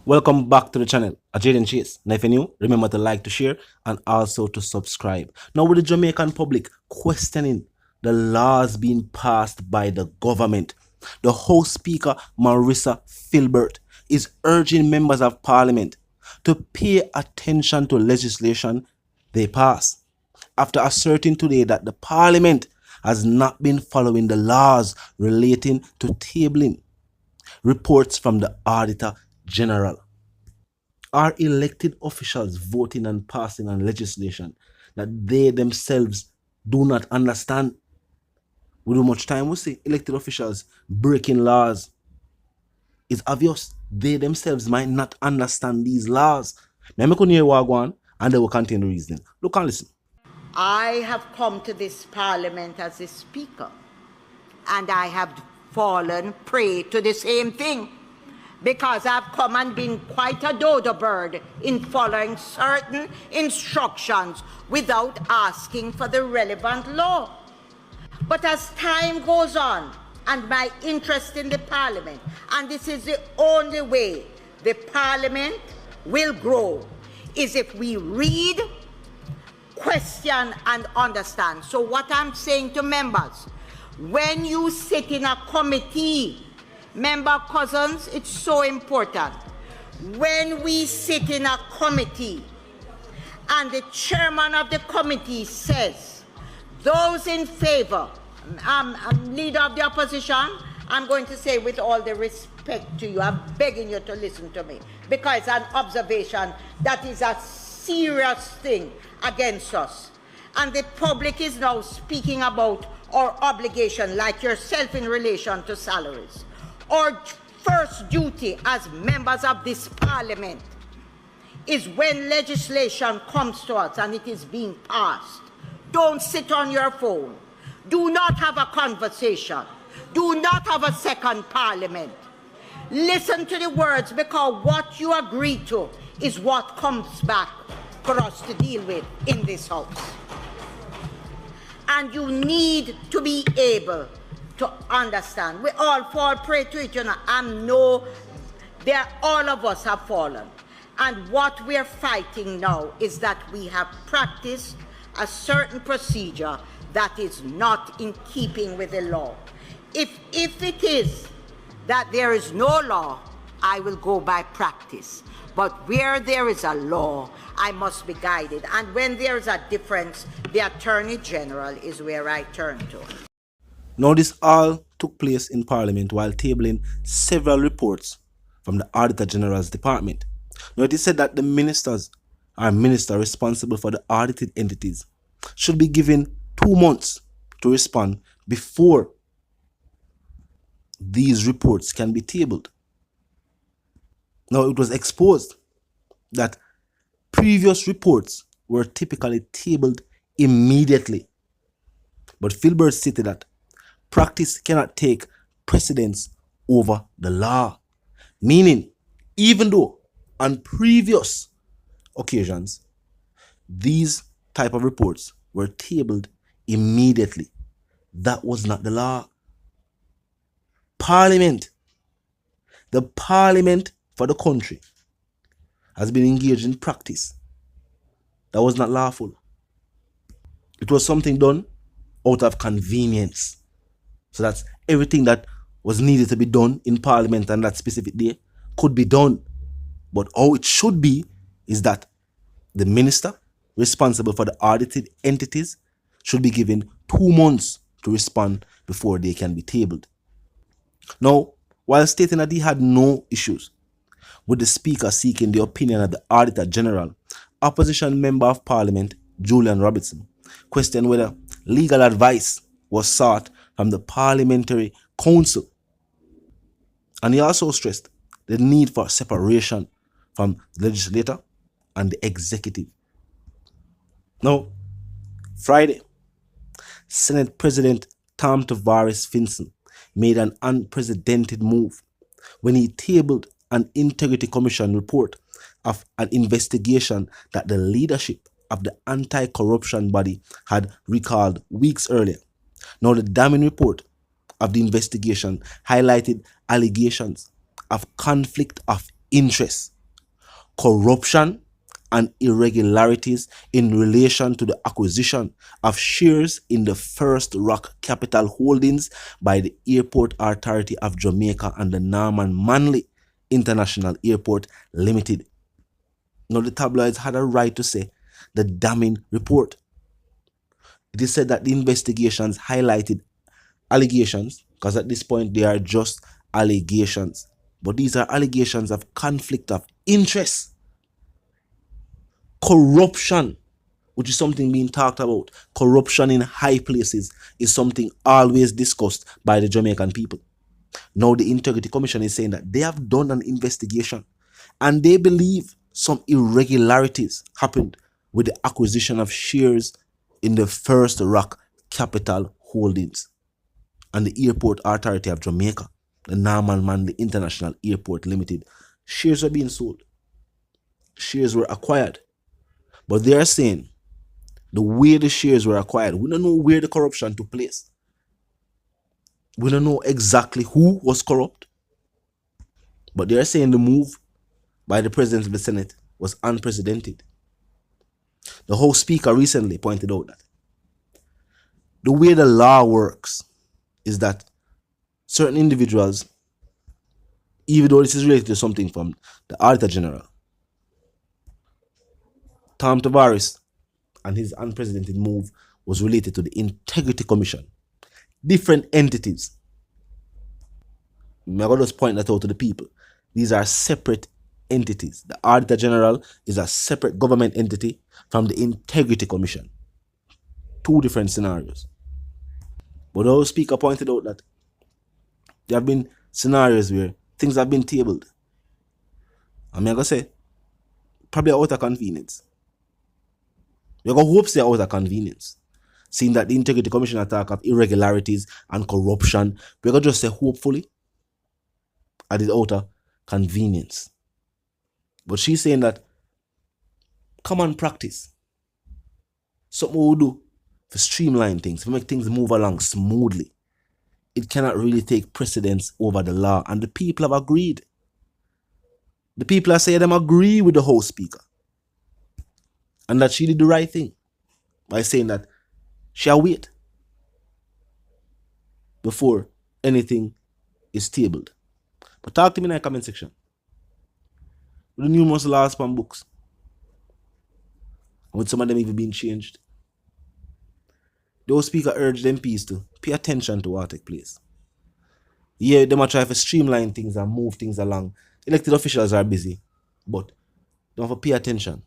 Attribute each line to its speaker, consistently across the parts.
Speaker 1: Welcome back to the channel, Jaden Chase. Now if you're new, remember to like, to share, and also to subscribe. Now with the Jamaican public questioning the laws being passed by the government, the House Speaker Marissa Filbert is urging members of parliament to pay attention to legislation they pass, after asserting today that the parliament has not been following the laws relating to tabling reports from the Auditor General. Are elected officials voting and passing on legislation that they themselves do not understand? We do much time we see elected officials breaking laws. It's obvious they themselves might not understand these laws. Let me continue Wagwan and they will continue the reasoning. Look and listen.
Speaker 2: I have come to this parliament as a speaker, and I have fallen prey to the same thing, because I've come and been quite a dodo bird in following certain instructions without asking for the relevant law. But as time goes on, and my interest in the parliament, and this is the only way the parliament will grow, is if we read, question, and understand. So what I'm saying to members, when you sit in a committee, Member Cousins, it's so important. When we sit in a committee and the chairman of the committee says, those in favor, leader of the opposition, I'm going to say with all the respect to you, I'm begging you to listen to me, because it's an observation that is a serious thing against us. And the public is now speaking about our obligation, like yourself, in relation to salaries. Our first duty as members of this parliament is, when legislation comes to us and it is being passed, don't sit on your phone. Do not have a conversation. Do not have a second parliament. Listen to the words, because what you agree to is what comes back for us to deal with in this house. And you need to be able to understand. We all fall prey to it, you know. All of us have fallen. And what we're fighting now is that we have practiced a certain procedure that is not in keeping with the law. If it is that there is no law, I will go by practice. But where there is a law, I must be guided. And when there is a difference, the Attorney General is where I turn to.
Speaker 1: Now this all took place in Parliament while tabling several reports from the Auditor General's department. Now it is said that the minister responsible for the audited entities should be given 2 months to respond before these reports can be tabled. Now it was exposed that previous reports were typically tabled immediately. But Filbert stated that practice cannot take precedence over the law. Meaning, even though on previous occasions, these type of reports were tabled immediately, that was not the law. The parliament for the country has been engaged in practice that was not lawful. It was something done out of convenience. So that's everything that was needed to be done in Parliament on that specific day could be done. But how it should be is that the minister responsible for the audited entities should be given 2 months to respond before they can be tabled. Now, while stating that he had no issues with the Speaker seeking the opinion of the Auditor General, opposition Member of Parliament Julian Robertson questioned whether legal advice was sought from the Parliamentary Council. And he also stressed the need for separation from the legislator and the executive. Now, Friday, Senate President Tom Tavares Finson made an unprecedented move when he tabled an Integrity Commission report of an investigation that the leadership of the anti-corruption body had recalled weeks earlier. Now, the damning report of the investigation highlighted allegations of conflict of interest corruption and irregularities in relation to the acquisition of shares in the First Rock Capital Holdings by the Airport Authority of Jamaica and the Norman Manley International Airport Limited. Now, the tabloids had a right to say the damning report. It is said that the investigations highlighted allegations, because at this point they are just allegations, but these are allegations of conflict of interest, corruption, which is something being talked about. Corruption in high places is something always discussed by the Jamaican people. Now the Integrity Commission is saying that they have done an investigation and they believe some irregularities happened with the acquisition of shares in the First Rock Capital Holdings and the Airport Authority of Jamaica, the Norman Manley International Airport Limited. Shares were being sold. Shares were acquired. But they are saying the way the shares were acquired, we don't know where the corruption took place. We don't know exactly who was corrupt. But they are saying the move by the President of the Senate was unprecedented. The House Speaker recently pointed out that the way the law works is that certain individuals, even though this is related to something from the Auditor General, Tom Tavares and his unprecedented move was related to the Integrity Commission. Different entities. I'm going to just point that out to the people. These are separate entities. The Auditor General is a separate government entity from the Integrity Commission. Two different scenarios. But the Speaker pointed out that there have been scenarios where things have been tabled. I'm going to say, probably out of convenience. We're going to hope they're out of convenience. Seeing that the Integrity Commission attack of irregularities and corruption, we're going to just say hopefully, at the out of convenience. But she's saying that common practice, something we'll do to streamline things, to make things move along smoothly. It cannot really take precedence over the law. And the people have agreed. The people are saying them agree with the House Speaker. And that she did the right thing by saying that she'll wait before anything is tabled. But talk to me in the comment section. With the numerous laws from books, and with some of them even being changed, the House Speaker urged MPs to pay attention to what take place. Yeah, they might try to streamline things and move things along. Elected officials are busy, but they have to pay attention.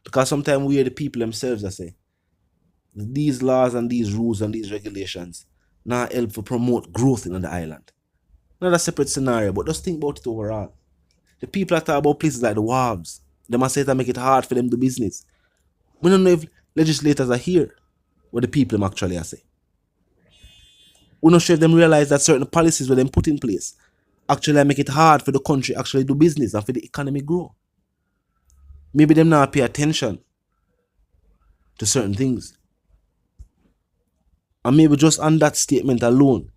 Speaker 1: Because sometimes we are the people themselves that say, these laws and these rules and these regulations not help to promote growth in the island. Not a separate scenario, but just think about it overall. The people that talk about places like the wharves, they must say to make it hard for them to do business. We don't know if legislators are here, what the people actually are saying. We're not sure if them realize that certain policies were them put in place actually make it hard for the country actually do business and for the economy grow. Maybe them not pay attention to certain things. And maybe just on that statement alone,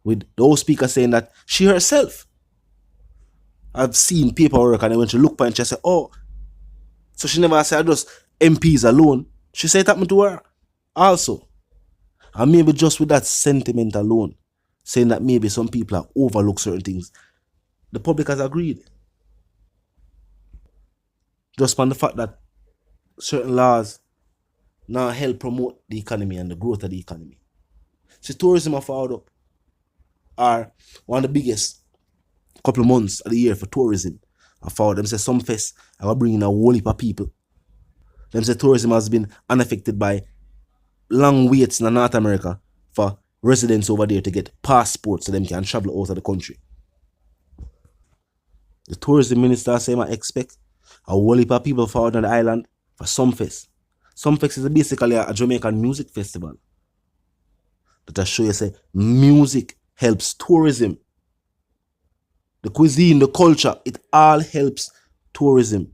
Speaker 1: with the House Speaker saying that she herself, I've seen paperwork, and then when she look and she say, oh, so she never said just MPs alone. She said it happened to her also. And maybe just with that sentiment alone, saying that maybe some people have overlooked certain things, the public has agreed. Just on the fact that certain laws now help promote the economy and the growth of the economy. See, tourism have followed up are one of the biggest couple of months of the year for tourism. I found them say some fest are bringing a whole heap of people. Them say tourism has been unaffected by long waits in North America for residents over there to get passports so them can travel out of the country. The tourism minister say I expect a whole heap of people forward on the island for Sumfest. Sumfest is basically a Jamaican music festival. That I show you say music helps tourism. The cuisine, the culture, it all helps tourism.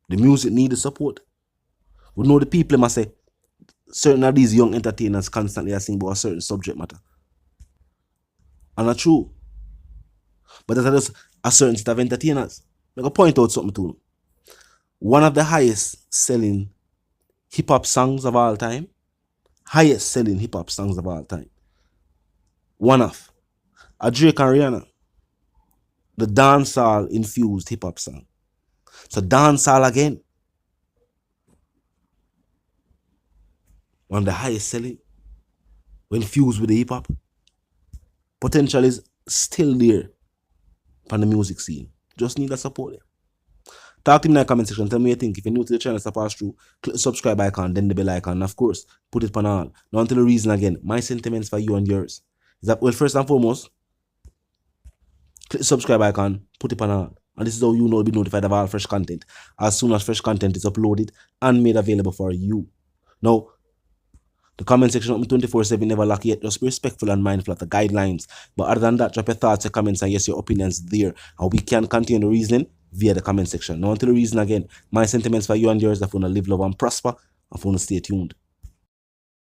Speaker 1: The music need the support. We know the people must say certain of these young entertainers constantly are singing about a certain subject matter. And that's true. But that's just a certain set of entertainers. I'm going to point out something to them. one of the highest selling hip hop songs of all time. Highest selling hip hop songs of all time. One of a Drake and Rihanna. The dancehall infused hip hop song. So dancehall again. One of the highest selling. When fused with the hip hop. Potential is still there on the music scene. Just need the support. Talk to me in the comment section. Tell me what you think. If you're new to the channel, stop pass through. Click the subscribe icon, then the bell icon. And of course, put it on all. Now until the reason again, my sentiments for you and yours is that, well, first and foremost, click the subscribe icon, put it on all. And this is how you know to be notified of all fresh content as soon as fresh content is uploaded and made available for you. Now, the comment section up 24/7 never lack yet. Just be respectful and mindful of the guidelines. But other than that, drop your thoughts, your comments, and yes, your opinions there. And we can continue the reasoning via the comment section. Now, until the reason again, my sentiments for you and yours, if you want to live, love, and prosper, if you want to stay tuned.